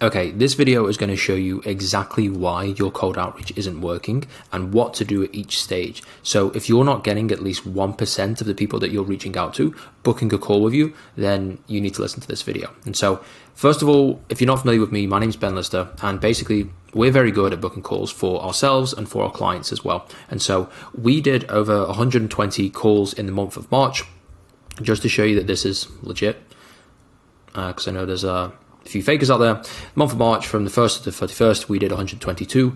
Okay, this video is going to show you exactly why your cold outreach isn't working and what to do at each stage. So if you're not getting at least 1% of the people that you're reaching out to booking a call with you, then you need to listen to this video. And so first of all, if you're not familiar with me, my name's Ben Lister, and basically we're very good at booking calls for ourselves and for our clients as well. And so we did over 120 calls in the month of March, just to show you that this is legit, because I know there's a few fakers out there. The month of March, from the 1st to the 31st, we did 122.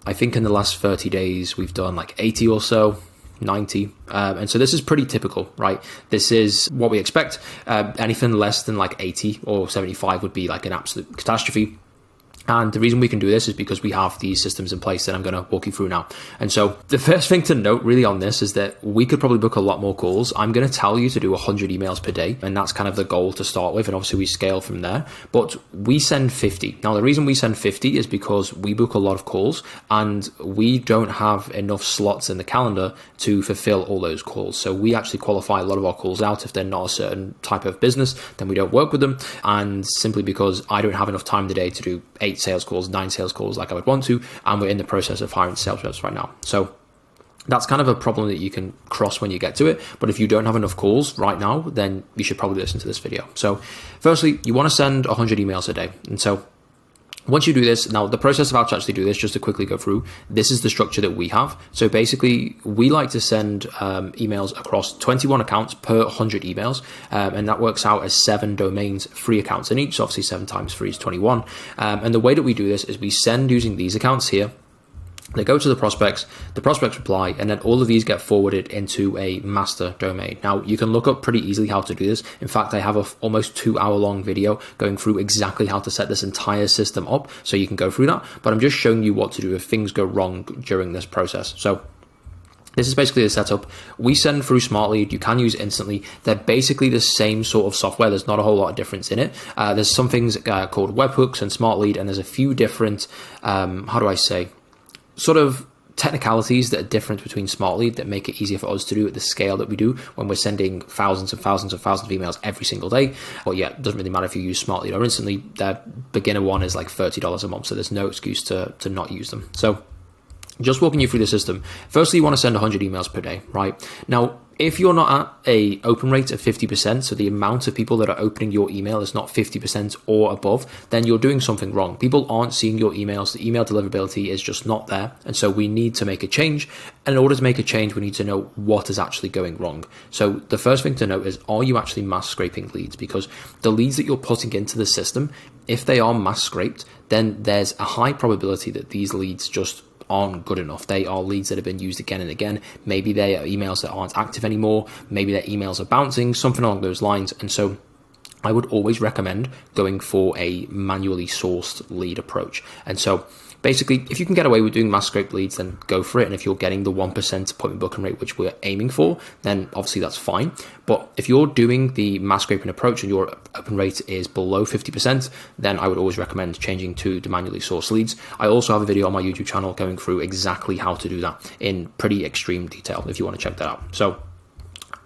I think in the last 30 days, we've done like 80 or so, 90. And so this is pretty typical, right? This is what we expect. Anything less than like 80 or 75 would be like an absolute catastrophe. And the reason we can do this is because we have these systems in place that I'm going to walk you through now. And so the first thing to note really on this is that we could probably book a lot more calls. I'm going to tell you to do 100 emails per day, and that's kind of the goal to start with. And obviously we scale from there, but we send 50. Now, the reason we send 50 is because we book a lot of calls and we don't have enough slots in the calendar to fulfill all those calls. So we actually qualify a lot of our calls out. If they're not a certain type of business, then we don't work with them. And simply because I don't have enough time in the day to do 8 sales calls, 9 sales calls like I would want to, and we're in the process of hiring sales reps right now. So that's kind of a problem that you can cross when you get to it. But if you don't have enough calls right now, then you should probably listen to this video. So firstly, you want to send 100 emails a day. And so once you do this, now the process of how to actually do this, just to quickly go through, this is the structure that we have. So basically, we like to send emails across 21 accounts per 100 emails. And that works out as 7 domains, 3 accounts in each. So obviously 7 times 3 is 21. And the way that we do this is we send using these accounts here. They go to the prospects reply, and then all of these get forwarded into a master domain. Now, you can look up pretty easily how to do this. In fact, I have a almost 2-hour-long video going through exactly how to set this entire system up, so you can go through that. But I'm just showing you what to do if things go wrong during this process. So this is basically the setup. We send through SmartLead. You can use Instantly. They're basically the same sort of software. There's not a whole lot of difference in it. There's some things called webhooks and SmartLead, and there's a few different, sort of technicalities that are different between SmartLead that make it easier for us to do at the scale that we do when we're sending thousands and thousands and thousands of emails every single day. But yeah, it doesn't really matter if you use SmartLead or Instantly. Their beginner one is like $30 a month, so there's no excuse to not use them. So just walking you through the system. Firstly, you want to send 100 emails per day, right? Now, if you're not at a open rate of 50%, so the amount of people that are opening your email is not 50% or above, then you're doing something wrong. People aren't seeing your emails. The email deliverability is just not there. And so we need to make a change. And in order to make a change, we need to know what is actually going wrong. So the first thing to note is, are you actually mass scraping leads? Because the leads that you're putting into the system, if they are mass scraped, then there's a high probability that these leads just aren't good enough. They are leads that have been used again and again. Maybe they are emails that aren't active anymore. Maybe their emails are bouncing, something along those lines. And so I would always recommend going for a manually sourced lead approach. And so basically, if you can get away with doing mass scrape leads, then go for it. And if you're getting the 1% appointment booking rate, which we're aiming for, then obviously that's fine. But if you're doing the mass scraping approach and your open rate is below 50%, then I would always recommend changing to the manually sourced leads. I also have a video on my YouTube channel going through exactly how to do that in pretty extreme detail if you want to check that out. So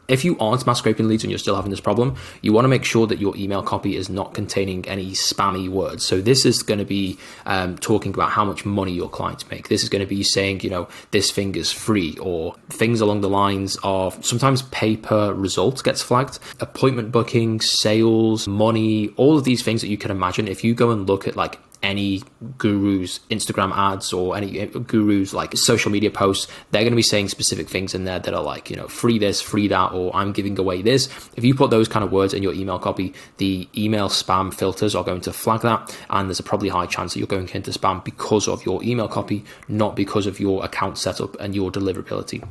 if you aren't mass scraping leads and you're still having this problem, you want to make sure that your email copy is not containing any spammy words. So this is going to be talking about how much money your clients make. This is going to be saying, this thing is free, or things along the lines of sometimes pay per result gets flagged, appointment booking, sales, money, all of these things that you can imagine. If you go and look at like any guru's Instagram ads or any guru's like social media posts, they're going to be saying specific things in there that are like, free this, free that, or I'm giving away this. If you put those kind of words in your email copy, the email spam filters are going to flag that. And there's a probably high chance that you're going into spam because of your email copy, not because of your account setup and your deliverability.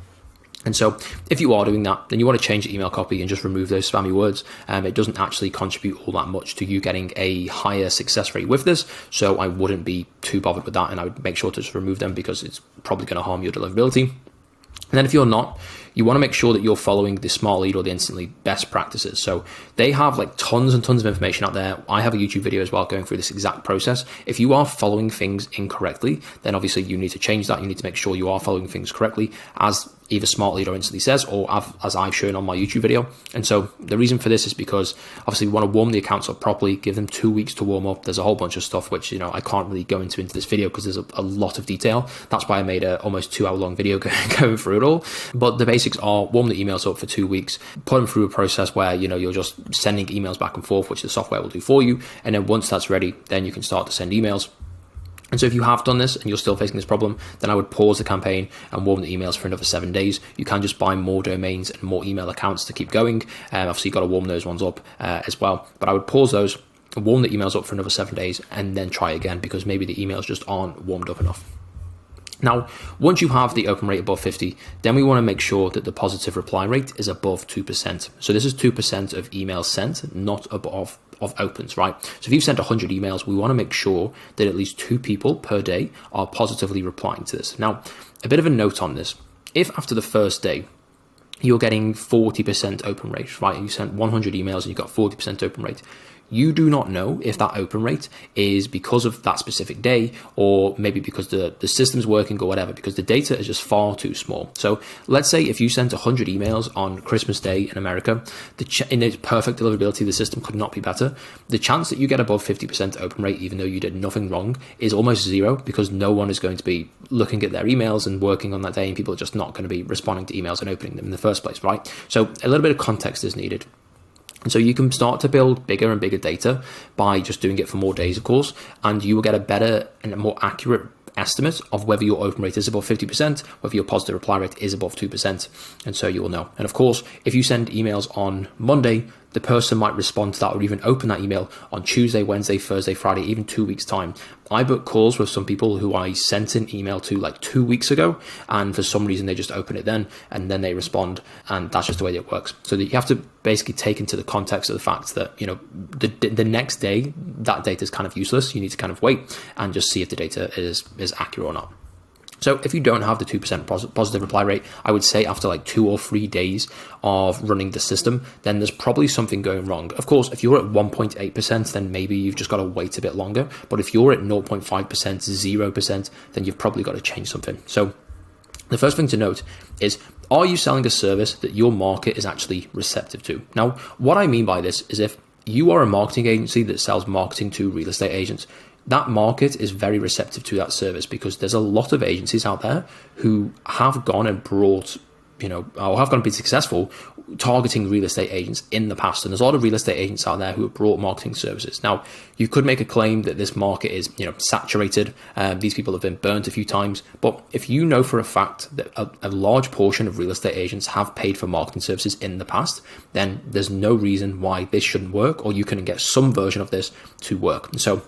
And so if you are doing that, then you want to change the email copy and just remove those spammy words. It doesn't actually contribute all that much to you getting a higher success rate with this. So I wouldn't be too bothered with that. And I would make sure to just remove them because it's probably going to harm your deliverability. And then if you're not, you want to make sure that you're following the Smart Lead or the Instantly best practices. So they have like tons and tons of information out there. I have a YouTube video as well going through this exact process. If you are following things incorrectly, then obviously you need to change that. You need to make sure you are following things correctly, as either Smart Lead or Instantly says, or as I've shown on my YouTube video. And so the reason for this is because obviously we want to warm the accounts up properly, give them 2 weeks to warm up. There's a whole bunch of stuff which, I can't really go into this video because there's a lot of detail. That's why I made a almost 2 hour long video going through it all. But the basics are warm the emails up for 2 weeks, put them through a process where, you're just sending emails back and forth, which the software will do for you. And then once that's ready, then you can start to send emails. And so if you have done this and you're still facing this problem, then I would pause the campaign and warm the emails for another 7 days. You can just buy more domains and more email accounts to keep going. Obviously, you've got to warm those ones up as well. But I would pause those, warm the emails up for another 7 days, and then try again, because maybe the emails just aren't warmed up enough. Now, once you have the open rate above 50, then we want to make sure that the positive reply rate is above 2%. So this is 2% of emails sent, not above of opens, right? So if you've sent 100 emails, we want to make sure that at least 2 people per day are positively replying to this. Now, a bit of a note on this. If after the first day, you're getting 40% open rate, right? You sent 100 emails and you got 40% open rate. You do not know if that open rate is because of that specific day, or maybe because the system's working or whatever, because the data is just far too small. So let's say if you sent 100 emails on Christmas Day in America, in its perfect deliverability, the system could not be better. The chance that you get above 50% open rate, even though you did nothing wrong, is almost zero, because no one is going to be looking at their emails and working on that day, and people are just not going to be responding to emails and opening them in the first place, right? So a little bit of context is needed. And so you can start to build bigger and bigger data by just doing it for more days, of course, and you will get a better and a more accurate estimate of whether your open rate is above 50%, whether your positive reply rate is above 2%, and so you will know. And of course, if you send emails on Monday, the person might respond to that or even open that email on Tuesday, Wednesday, Thursday, Friday, even 2 weeks' time. I booked calls with some people who I sent an email to like 2 weeks ago, and for some reason they just open it then, and then they respond, and that's just the way it works. So that you have to basically take into the context of the fact that, the next day, that data is kind of useless. You need to kind of wait and just see if the data is accurate or not. So if you don't have the 2% positive reply rate, I would say after like 2 or 3 days of running the system, then there's probably something going wrong. Of course, if you're at 1.8%, then maybe you've just got to wait a bit longer. But if you're at 0.5%, 0%, then you've probably got to change something. So the first thing to note is, are you selling a service that your market is actually receptive to? Now, what I mean by this is, if you are a marketing agency that sells marketing to real estate agents, that market is very receptive to that service, because there's a lot of agencies out there who have gone and brought, or have gone and been successful targeting real estate agents in the past. And there's a lot of real estate agents out there who have brought marketing services. Now, you could make a claim that this market is, saturated. These people have been burnt a few times. But if you know for a fact that a large portion of real estate agents have paid for marketing services in the past, then there's no reason why this shouldn't work, or you can get some version of this to work. And so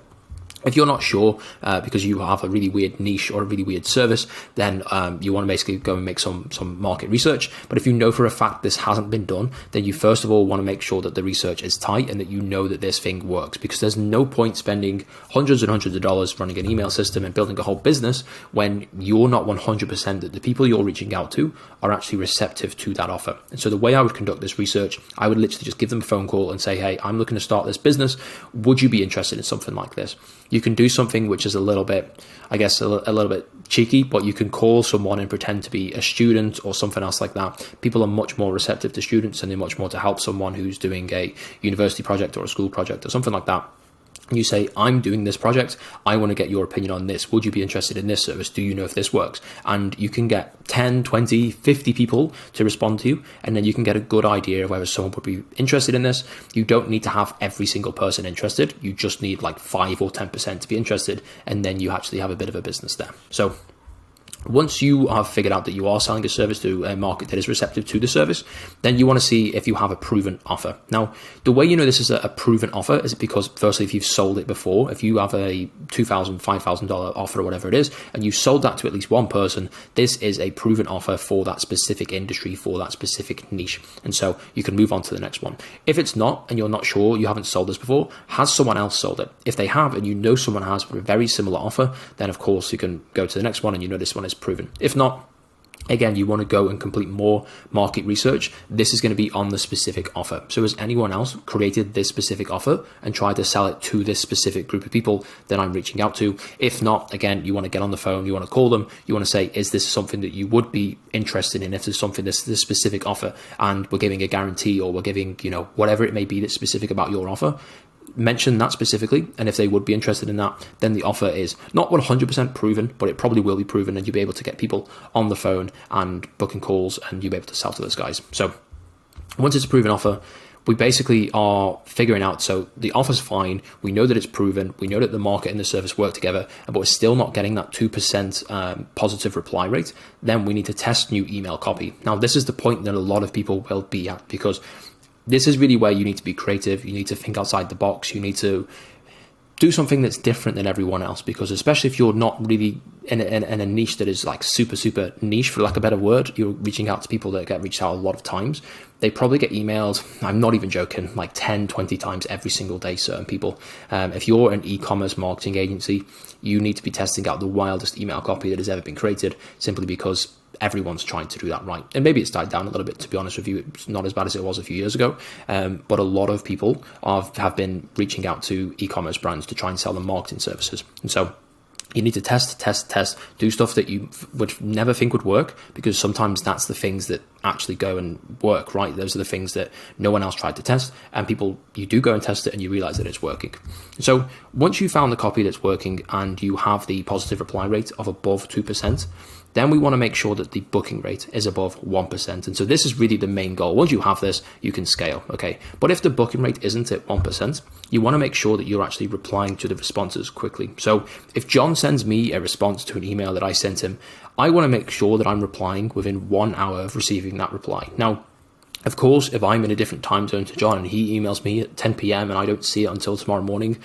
if you're not sure, because you have a really weird niche or a really weird service, then you want to basically go and make some market research. But if you know for a fact this hasn't been done, then you first of all want to make sure that the research is tight and that you know that this thing works, because there's no point spending hundreds and hundreds of dollars running an email system and building a whole business when you're not 100% that the people you're reaching out to are actually receptive to that offer. And so the way I would conduct this research, I would literally just give them a phone call and say, hey, I'm looking to start this business. Would you be interested in something like this? You can do something which is a little bit, I guess, a little bit cheeky, but you can call someone and pretend to be a student or something else like that. People are much more receptive to students, and they're much more to help someone who's doing a university project or a school project or something like that. You say, I'm doing this project, I want to get your opinion on this. Would you be interested in this service? Do you know if this works? And you can get 10, 20, 50 people to respond to you, and then you can get a good idea of whether someone would be interested in this. You don't need to have every single person interested. You just need like 5 or 10% to be interested, and then you actually have a bit of a business there. So once you have figured out that you are selling a service to a market that is receptive to the service, then you want to see if you have a proven offer. Now, the way you know this is a proven offer is because, firstly, if you've sold it before, if you have a $2,000, $5,000 offer or whatever it is, and you sold that to at least one person, this is a proven offer for that specific industry, for that specific niche. And so you can move on to the next one. If it's not, and you're not sure, you haven't sold this before, has someone else sold it? If they have, and you know someone has with a very similar offer, then of course you can go to the next one, and you know this one is proven. If not, Again, you want to go and complete more market research. This is going to be on the specific offer. So has anyone else created this specific offer and tried to sell it to this specific group of people that I'm reaching out to? If not, again, you want to get on the phone, you want to call them, you want to say, is this something that you would be interested in? If there's something that's this specific offer and we're giving a guarantee, or we're giving, whatever it may be that's specific about your offer, mention that specifically, and if they would be interested in that, then the offer is not 100% proven, but it probably will be proven, and you'll be able to get people on the phone and booking calls, and you'll be able to sell to those guys. So once it's a proven offer, we basically are figuring out, so the offer's fine, we know that it's proven, we know that the market and the service work together, but we're still not getting that 2% positive reply rate. Then we need to test new email copy. Now, this is the point that a lot of people will be at, because this is really where you need to be creative. You need to think outside the box. You need to do something that's different than everyone else, because especially if you're not really in a niche that is like super, super niche, for lack of a better word, you're reaching out to people that get reached out a lot of times. They probably get emailed, I'm not even joking, like 10, 20 times every single day, certain people. If you're an e-commerce marketing agency, you need to be testing out the wildest email copy that has ever been created, simply because everyone's trying to do that right. And maybe it's died down a little bit, to be honest with you. It's not as bad as it was a few years ago. But a lot of people have been reaching out to e-commerce brands to try and sell them marketing services. And so you need to test, do stuff that you would never think would work, because sometimes that's the things that actually go and work, right? Those are the things that no one else tried to test, and you do go and test it and you realize that it's working. So once you found the copy that's working and you have the positive reply rate of above 2%, then we want to make sure that the booking rate is above 1%. And so this is really the main goal. Once you have this, you can scale, okay? But if the booking rate isn't at 1%, you want to make sure that you're actually replying to the responses quickly. So if John sends me a response to an email that I sent him, I want to make sure that I'm replying within 1 hour of receiving that reply. Now, of course, if I'm in a different time zone to John and he emails me at 10 p.m. and I don't see it until tomorrow morning,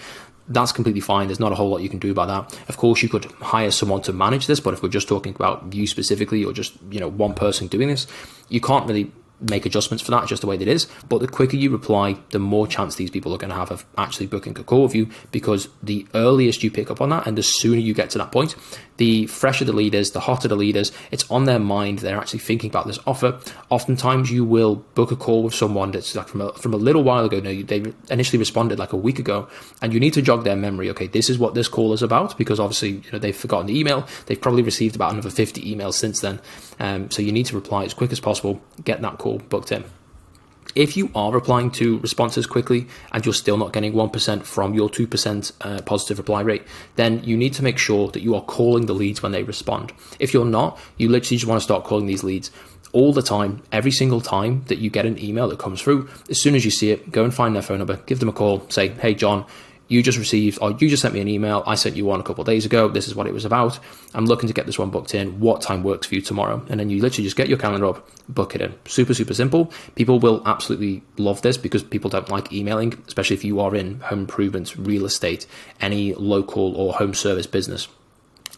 that's completely fine. There's not a whole lot you can do about that. Of course, you could hire someone to manage this, but if we're just talking about you specifically, or just, one person doing this, you can't really make adjustments for that, just the way that it is. But the quicker you reply, the more chance these people are going to have of actually booking a call with you, because the earliest you pick up on that and the sooner you get to that point, the fresher the lead is, the hotter the lead is, it's on their mind, they're actually thinking about this offer. Oftentimes you will book a call with someone that's like from a little while ago. Now, they initially responded like a week ago, and you need to jog their memory. Okay, this is what this call is about, because obviously they've forgotten the email. They've probably received about another 50 emails since then. So you need to reply as quick as possible, get that call booked in. If you are replying to responses quickly and you're still not getting 1% from your 2% positive reply rate, then you need to make sure that you are calling the leads when they respond. If you're not, you literally just want to start calling these leads all the time. Every single time that you get an email that comes through, as soon as you see it, go and find their phone number, give them a call, say, hey, John, you just sent me an email. I sent you one a couple of days ago. This is what it was about. I'm looking to get this one booked in. What time works for you tomorrow? And then you literally just get your calendar up, book it in. Super, super simple. People will absolutely love this, because people don't like emailing, especially if you are in home improvements, real estate, any local or home service business.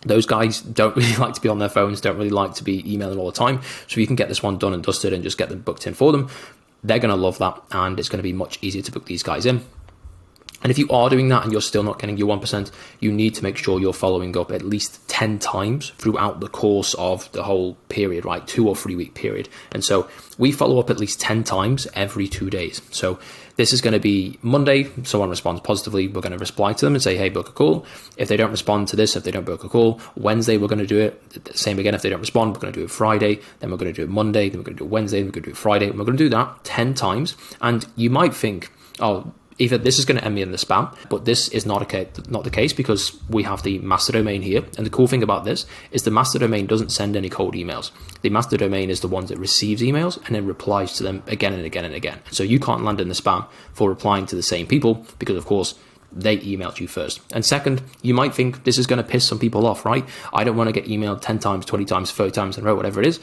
Those guys don't really like to be on their phones, don't really like to be emailing all the time. So you can get this one done and dusted and just get them booked in for them. They're going to love that, and it's going to be much easier to book these guys in. And if you are doing that and you're still not getting your 1%, you need to make sure you're following up at least 10 times throughout the course of the whole period, right? 2 or 3 week period. And so we follow up at least 10 times every 2 days. So this is going to be Monday. Someone responds positively. We're going to reply to them and say, hey, book a call. If they don't respond to this, if they don't book a call, Wednesday, we're going to do it. Same again. If they don't respond, we're going to do it Friday. Then we're going to do it Monday. Then we're going to do it Wednesday. Then we're going to do it Friday. And we're going to do that 10 times. And you might think, oh, either this is going to end me in the spam, but this is not the case, because we have the master domain here. And the cool thing about this is the master domain doesn't send any cold emails. The master domain is the one that receives emails and then replies to them again and again and again. So you can't land in the spam for replying to the same people, because of course they emailed you first. And second, you might think this is going to piss some people off, right? I don't want to get emailed 10 times, 20 times, 30 times in a row, whatever it is.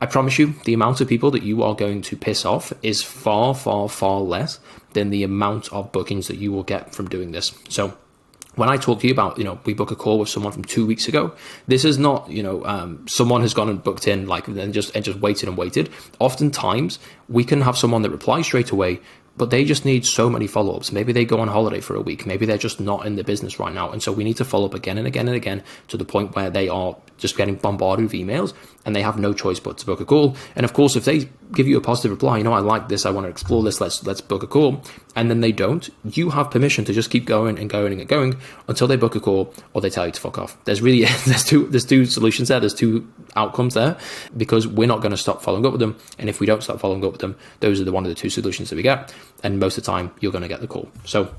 I promise you, the amount of people that you are going to piss off is far, far, far less than the amount of bookings that you will get from doing this. So when I talk to you about, we book a call with someone from 2 weeks ago, this is not, someone has gone and booked in and just waited. Oftentimes we can have someone that replies straight away, but they just need so many follow-ups. Maybe they go on holiday for a week. Maybe they're just not in the business right now. And so we need to follow up again and again and again to the point where they are just getting bombarded with emails, and they have no choice but to book a call. And of course, if they give you a positive reply, I like this, I want to explore this, let's book a call, and then they don't, you have permission to just keep going and going and going until they book a call or they tell you to fuck off. There's really there's two solutions there, there's two outcomes there, because we're not going to stop following up with them, and if we don't stop following up with them, those are one of the two solutions that we get, and most of the time you're going to get the call. So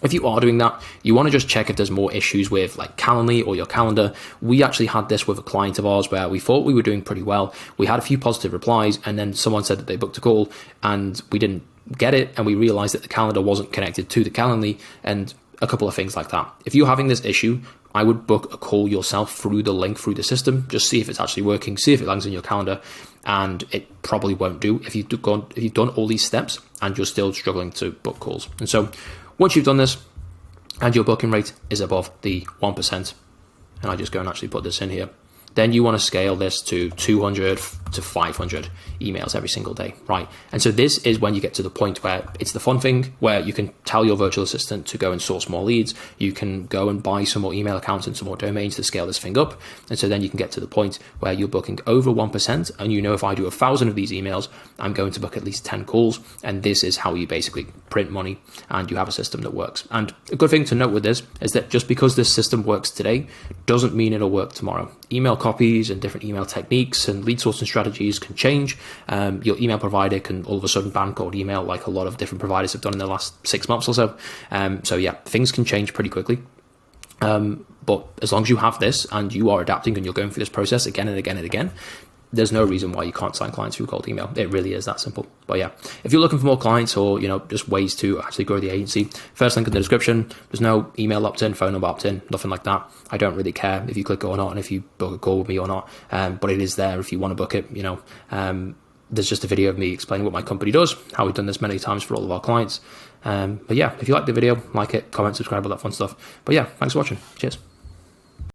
if you are doing that, you want to just check if there's more issues with like Calendly or your calendar. We actually had this with a client of ours where we thought we were doing pretty well. We had a few positive replies, and then someone said that they booked a call and we didn't get it, and we realized that the calendar wasn't connected to the Calendly, and a couple of things like that. If you're having this issue, I would book a call yourself through the link through the system. Just see if it's actually working, see if it lands in your calendar, and it probably won't do if you've done all these steps and you're still struggling to book calls. And so once you've done this and your booking rate is above the 1%, and I just go and actually put this in here, then you want to scale this to 200 to 500 emails every single day, right? And so this is when you get to the point where it's the fun thing, where you can tell your virtual assistant to go and source more leads. You can go and buy some more email accounts and some more domains to scale this thing up. And so then you can get to the point where you're booking over 1%. And if I do 1,000 of these emails, I'm going to book at least 10 calls. And this is how you basically print money, and you have a system that works. And a good thing to note with this is that just because this system works today doesn't mean it'll work tomorrow. Email copies and different email techniques and lead sourcing strategies can change. Your email provider can all of a sudden ban cold email, like a lot of different providers have done in the last 6 months or so. So yeah, things can change pretty quickly. But as long as you have this and you are adapting and you're going through this process again and again and again, there's no reason why you can't sign clients through cold email. It really is that simple. But yeah, if you're looking for more clients or, just ways to actually grow the agency, first link in the description. There's no email opt-in, phone number opt-in, nothing like that. I don't really care if you click it or not, and if you book a call with me or not. But it is there if you want to book it, there's just a video of me explaining what my company does, how we've done this many times for all of our clients. But yeah, if you like the video, like it, comment, subscribe, all that fun stuff. But yeah, thanks for watching. Cheers.